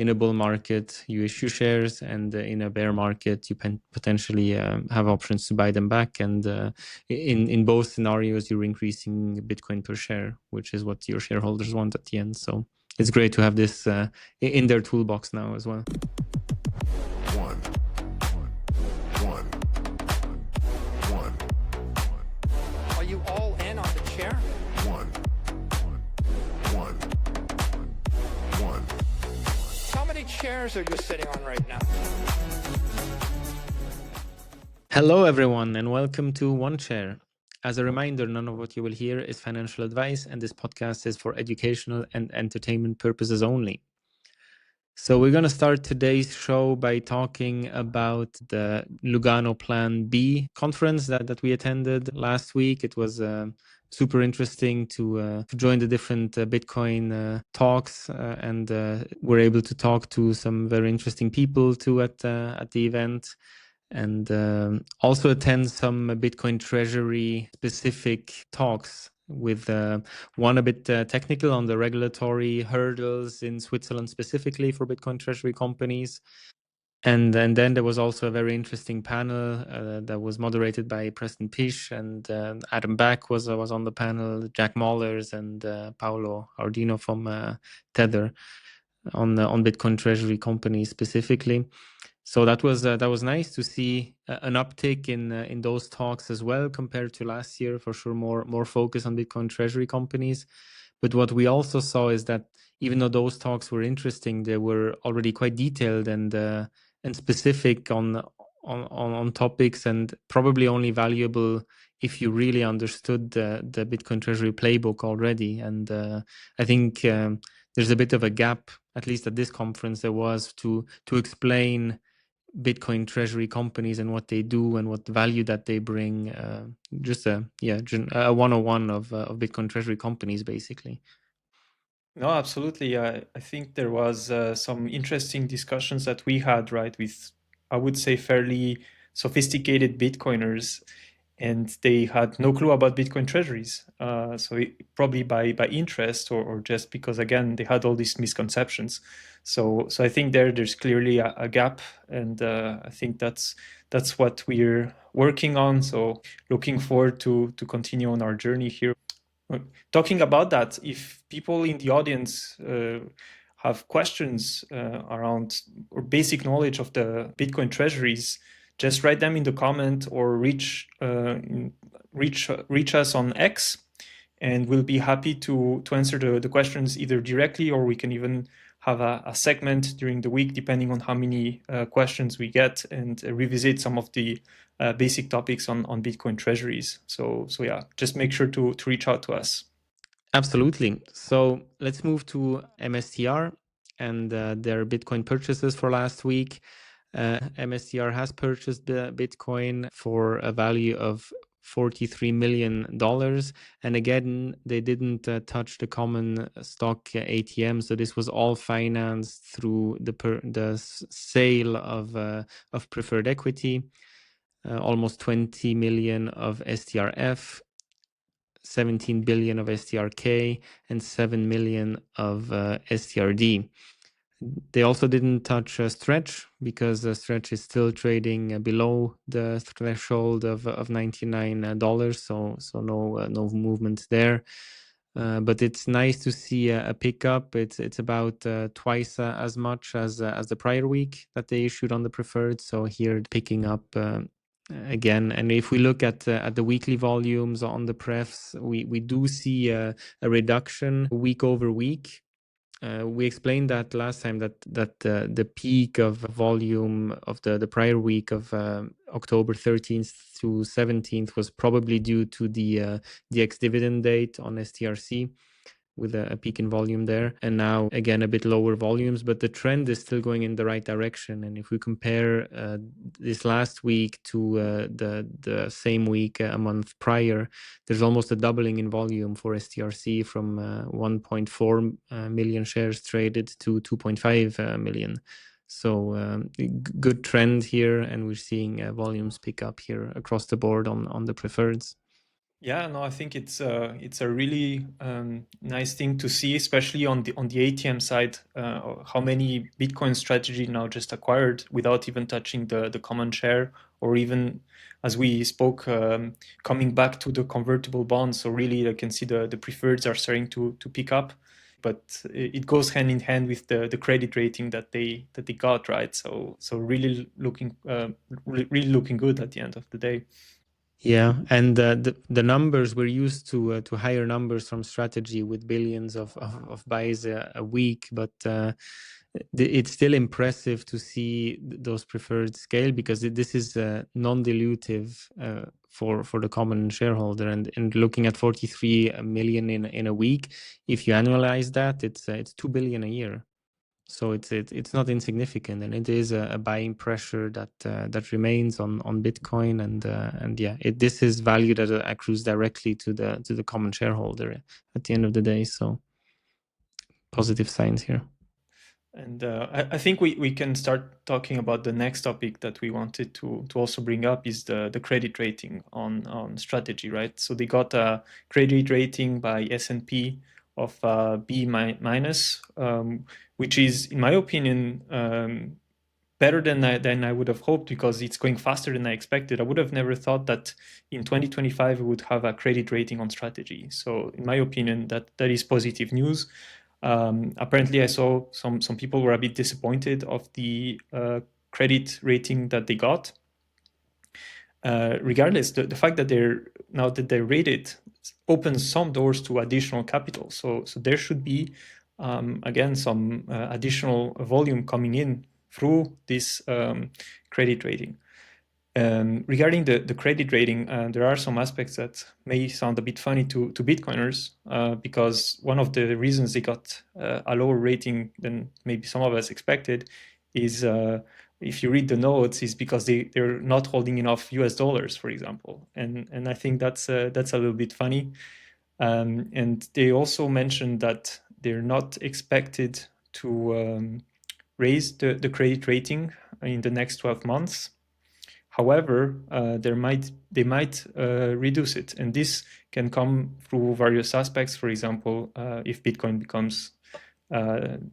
in a bull market, you issue shares, and in a bear market, you potentially have options to buy them back. And in both scenarios, you're increasing Bitcoin per share, which is what your shareholders want at the end. So it's great to have this in their toolbox now as well. Are you all in on the chair? How many chairs are you sitting on right now? Hello, everyone, and welcome to One Chair. As a reminder, none of what you will hear is financial advice, and this podcast is for educational and entertainment purposes only. So we're going to start today's show by talking about the Lugano Plan B conference that we attended last week. It was super interesting to join the different Bitcoin talks, and we're able to talk to some very interesting people too at the event, and also attend some Bitcoin Treasury specific talks with one a bit technical on the regulatory hurdles in Switzerland specifically for Bitcoin Treasury companies. And then there was also a very interesting panel that was moderated by Preston Pish, and Adam Back was on the panel, Jack Mollers and Paolo Ardino from Tether on Bitcoin Treasury companies specifically. So that was nice to see an uptick in those talks as well compared to last year. For sure, more focus on Bitcoin Treasury companies. But what we also saw is that even though those talks were interesting, they were already quite detailed and specific on topics, and probably only valuable if you really understood the Bitcoin Treasury playbook already. And I think there's a bit of a gap, at least at this conference, there was to explain Bitcoin Treasury companies and what they do and what value that they bring. Just a 101 of Bitcoin Treasury companies, basically. No, absolutely. I think there was some interesting discussions that we had, right, with, I would say, fairly sophisticated Bitcoiners, and they had no clue about Bitcoin treasuries. Probably by interest or just because, again, they had all these misconceptions. So I think there's clearly a gap, and I think that's what we're working on. So looking forward to continue on our journey here. Talking about that, if people in the audience have questions around or basic knowledge of the Bitcoin treasuries, just write them in the comment or reach us on X, and we'll be happy to answer the questions either directly, or we can even have a segment during the week, depending on how many questions we get, and revisit some of the basic topics on Bitcoin treasuries. So yeah, just make sure to reach out to us. Absolutely. So let's move to MSTR and their Bitcoin purchases for last week. MSTR has purchased Bitcoin for a value of $43 million. And again, they didn't touch the common stock ATM. So this was all financed through the sale of preferred equity, almost 20 million of STRF, 17 billion of STRK, and 7 million of STRD. They also didn't touch Stretch because Stretch is still trading below the threshold of $99, so no movement there. But it's nice to see a pickup. It's about twice as much as the prior week that they issued on the preferred. So here picking up again. And if we look at the weekly volumes on the prefs, we do see a reduction week over week. We explained that last time that the peak of volume of the prior week of October 13th through 17th was probably due to the ex-dividend date on STRC, with a peak in volume there, and now again a bit lower volumes, but the trend is still going in the right direction. And if we compare this last week to the same week a month prior, there's almost a doubling in volume for STRC from 1.4 million shares traded to 2.5 million. So good trend here, and we're seeing volumes pick up here across the board on the preferreds. Yeah, no, I think it's a really nice thing to see, especially on the ATM side, how many Bitcoin strategy now just acquired without even touching the common share, or even as we spoke, coming back to the convertible bonds. So really, I can see the preferreds are starting to pick up, but it goes hand in hand with the credit rating that they got, right? So really looking really looking good at the end of the day. Yeah, and the numbers we're used to higher numbers from strategy with billions of buys a week, but it's still impressive to see those preferred scale, because this is non-dilutive for the common shareholder, and looking at 43 million in a week, if you annualize that, it's 2 billion a year. So it's not insignificant, and it is a buying pressure that remains on Bitcoin, and yeah, this is value that accrues directly to the common shareholder at the end of the day. So positive signs here. And I think we can start talking about the next topic that we wanted to also bring up is the credit rating on strategy, right? So they got a credit rating by S&P of B minus, which is, in my opinion, better than I would have hoped, because it's going faster than I expected. I would have never thought that in 2025 we would have a credit rating on strategy. So in my opinion, that is positive news. Apparently, I saw some people were a bit disappointed of the credit rating that they got. Regardless, the fact that they're rated opens some doors to additional capital. So there should be again some additional volume coming in through this credit rating. Regarding the credit rating, there are some aspects that may sound a bit funny to Bitcoiners, because one of the reasons they got a lower rating than maybe some of us expected is, if you read the notes, is because they're not holding enough US dollars, for example. And I think that's a little bit funny. And they also mentioned that they're not expected to raise the credit rating in the next 12 months. However, they might reduce it, and this can come through various aspects. For example, if Bitcoin becomes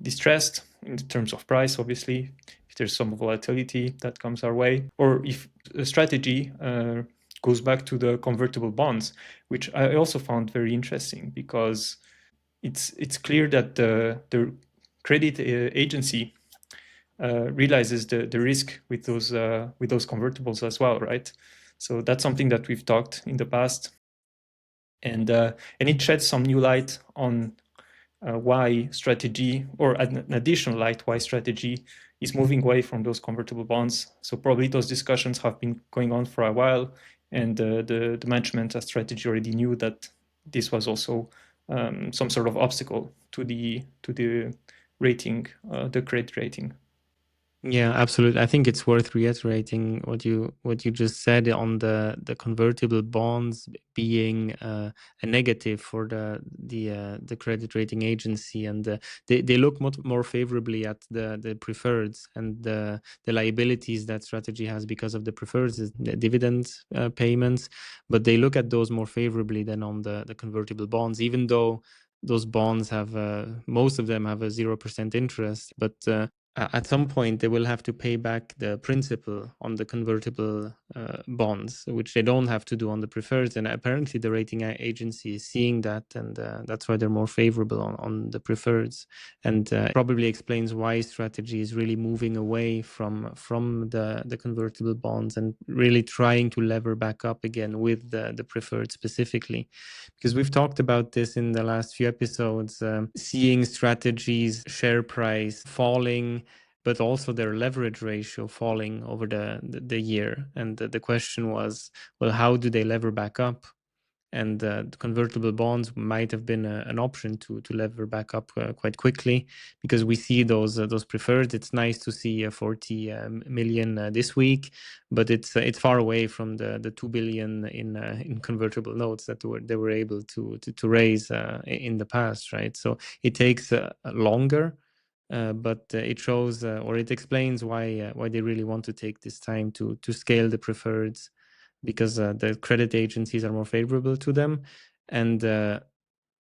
distressed in terms of price, obviously, if there's some volatility that comes our way, or if a strategy goes back to the convertible bonds, which I also found very interesting, because it's clear that the credit agency realizes the risk with those convertibles as well, right? So that's something that we've talked in the past, and it sheds some new light on why strategy, or an additional light why strategy is moving away from those convertible bonds. So probably those discussions have been going on for a while, and the management at strategy already knew that this was also some sort of obstacle to the rating, the credit rating. Yeah, absolutely. I think it's worth reiterating what you just said on the convertible bonds being a negative for the credit rating agency, and they look much more favorably at the preferreds and the liabilities that strategy has because of the preferreds, the dividend payments, but they look at those more favorably than on the convertible bonds, even though those bonds have most of them have a 0% interest, but at some point they will have to pay back the principal on the convertible bonds, which they don't have to do on the preferreds. And apparently the rating agency is seeing that, and that's why they're more favorable on the preferreds. And probably explains why strategy is really moving away from the convertible bonds and really trying to lever back up again with the preferred specifically. Because we've talked about this in the last few episodes, seeing strategies share price falling, but also their leverage ratio falling over the year. And the question was, well, how do they lever back up? And the convertible bonds might have been an option to lever back up quite quickly, because we see those preferred. It's nice to see 40 million this week, but it's far away from the 2 billion in convertible notes that they were able to raise in the past, right? So it takes longer. But it shows, or it explains why they really want to take this time to scale the preferreds, because the credit agencies are more favorable to them. And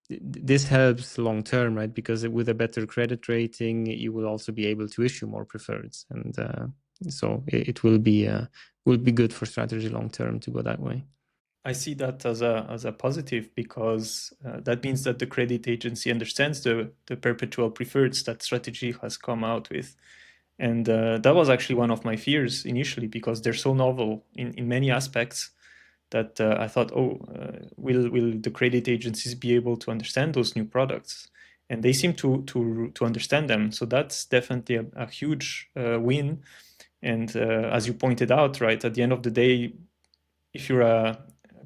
this helps long term, right? Because with a better credit rating, you will also be able to issue more preferreds. And so it will be good for strategy long term to go that way. I see that as a positive, because that means that the credit agency understands the perpetual preferreds that strategy has come out with. And that was actually one of my fears initially, because they're so novel in many aspects that I thought, will the credit agencies be able to understand those new products? And they seem to understand them. So that's definitely a huge win. And as you pointed out, right, at the end of the day, if you're a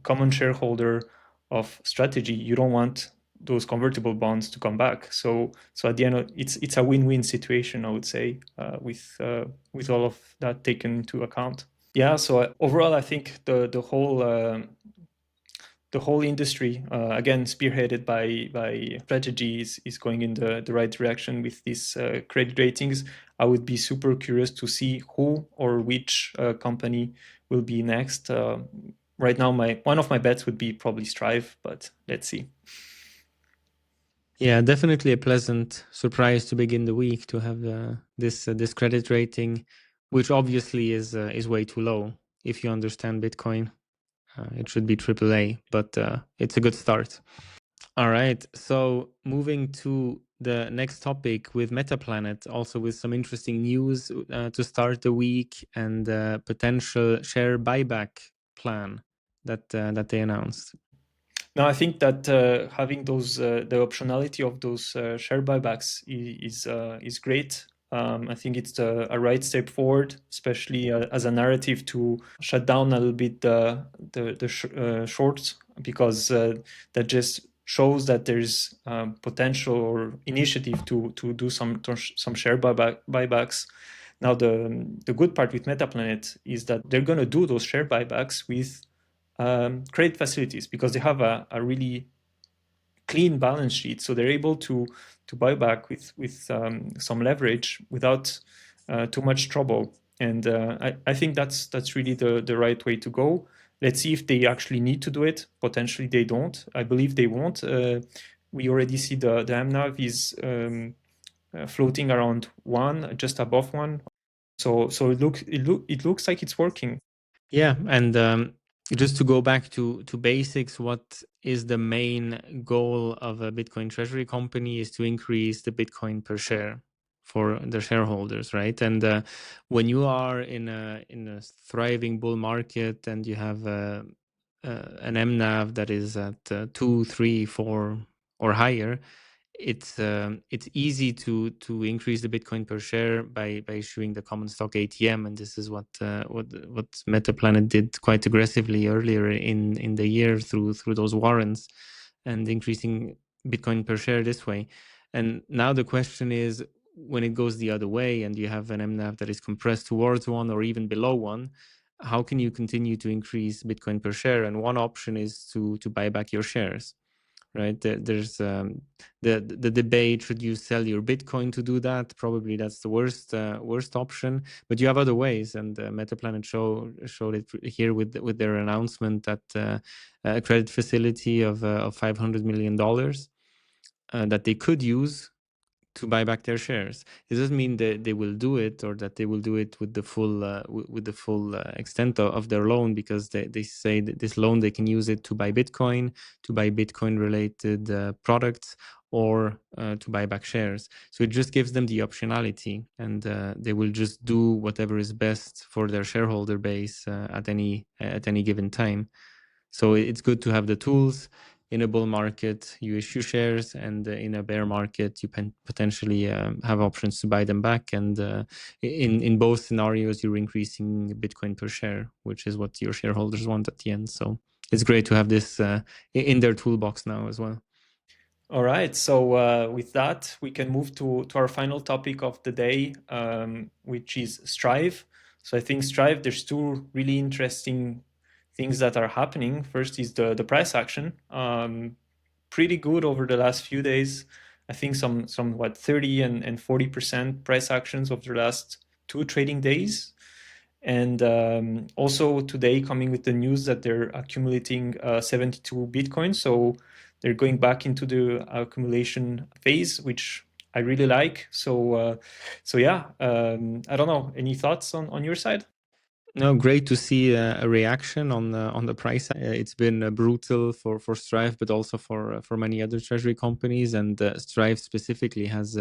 common shareholder of strategy, you don't want those convertible bonds to come back. So at the end, it's a win-win situation, I would say, with all of that taken into account. Yeah. So overall, I think the whole industry, again spearheaded by strategy, is going in the right direction with these credit ratings. I would be super curious to see who or which company will be next. Right now, one of my bets would be probably Strive, but let's see. Yeah, definitely a pleasant surprise to begin the week to have this credit rating, which obviously is way too low. If you understand Bitcoin, it should be AAA, but it's a good start. All right, so moving to the next topic with MetaPlanet, also with some interesting news to start the week, and potential share buyback plan that they announced. Now, I think that having those the optionality of those share buybacks is great. I think it's a right step forward, especially as a narrative to shut down a little bit the shorts, because that just shows that there's potential or initiative to do some share buybacks. Now, the good part with MetaPlanet is that they're going to do those share buybacks with credit facilities, because they have a really clean balance sheet, so they're able to buy back with some leverage without too much trouble. And I think that's really the right way to go. Let's see if they actually need to do it. Potentially they don't. I believe they won't. We already see the MNAV is floating around 1, just above 1. So it looks like it's working. Yeah, and just to go back to basics, what is the main goal of a Bitcoin treasury company is to increase the Bitcoin per share for the shareholders, right? And when you are in a thriving bull market and you have an MNAV that is at 2, 3, 4 or higher, it's easy to increase the Bitcoin per share by issuing the common stock ATM, and this is what MetaPlanet did quite aggressively earlier in the year through those warrants and increasing Bitcoin per share this way. And now the question is, when it goes the other way and you have an MNAV that is compressed towards 1 or even below 1, how can you continue to increase Bitcoin per share? And one option is to buy back your shares. Right, there's the debate: should you sell your Bitcoin to do that? Probably that's the worst option. But you have other ways, and MetaPlanet showed it here with their announcement that a credit facility of $500 million that they could use to buy back their shares. It doesn't mean that they will do it, or that they will do it with the full extent of their loan, because they say that this loan they can use it to buy Bitcoin related products, or to buy back shares. So it just gives them the optionality, and they will just do whatever is best for their shareholder base at any given time. So it's good to have the tools. In a bull market, you issue shares, and in a bear market, you potentially have options to buy them back. And in both scenarios, you're increasing Bitcoin per share, which is what your shareholders want at the end. So it's great to have this in their toolbox now as well. All right. So with that, we can move to our final topic of the day, which is Strive. So I think Strive, there's two really interesting things that are happening. First is the price action. Pretty good over the last few days. I think some 30 and 40% price actions over the last 2 trading days. And also today coming with the news that they're accumulating 72 Bitcoin. So they're going back into the accumulation phase, which I really like. So yeah, I don't know. Any thoughts on your side? No, great to see a reaction on the price. It's been brutal for Strive, but also for many other treasury companies. And Strive specifically has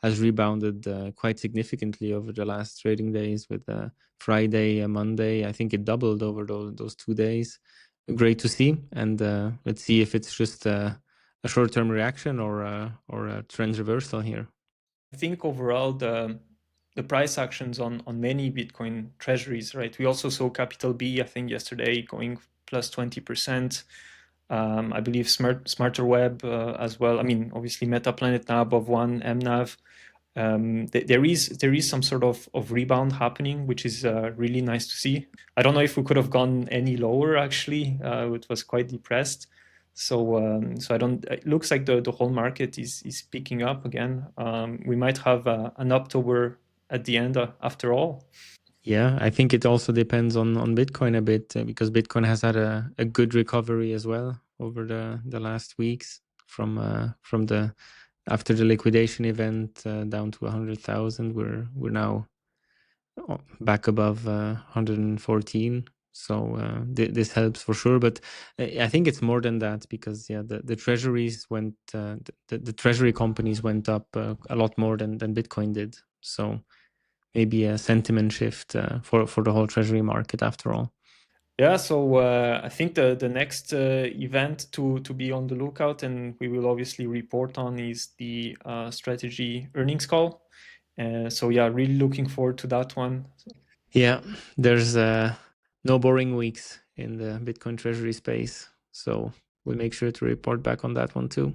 rebounded quite significantly over the last trading days. With Friday, Monday, I think it doubled over those 2 days. Great to see, and let's see if it's just a short-term reaction or a trend reversal here. I think overall the price actions on many Bitcoin treasuries, right? We also saw Capital B, I think yesterday, going plus 20%. I believe Smarter Web as well. I mean, obviously MetaPlanet now above 1 MNAV. There is some sort of rebound happening, which is really nice to see. I don't know if we could have gone any lower. Actually, it was quite depressed. So I don't. It looks like the whole market is picking up again. We might have an October at the end after all. Yeah, I think it also depends on Bitcoin a bit because Bitcoin has had a good recovery as well over the last weeks from the after the liquidation event down to 100,000. We're now back above 114. So this helps for sure, but I think it's more than that because the treasuries went the treasury companies went up a lot more than Bitcoin did. So maybe a sentiment shift for the whole treasury market after all. Yeah, so I think the next event to be on the lookout, and we will obviously report on, is the strategy earnings call. So yeah, really looking forward to that one. Yeah, there's no boring weeks in the Bitcoin treasury space, so we'll make sure to report back on that one too.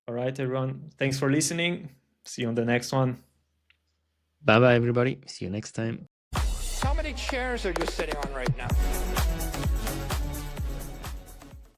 All right, everyone. Thanks for listening. See you on the next one. Bye bye, everybody. See you next time. How many chairs are you sitting on right now?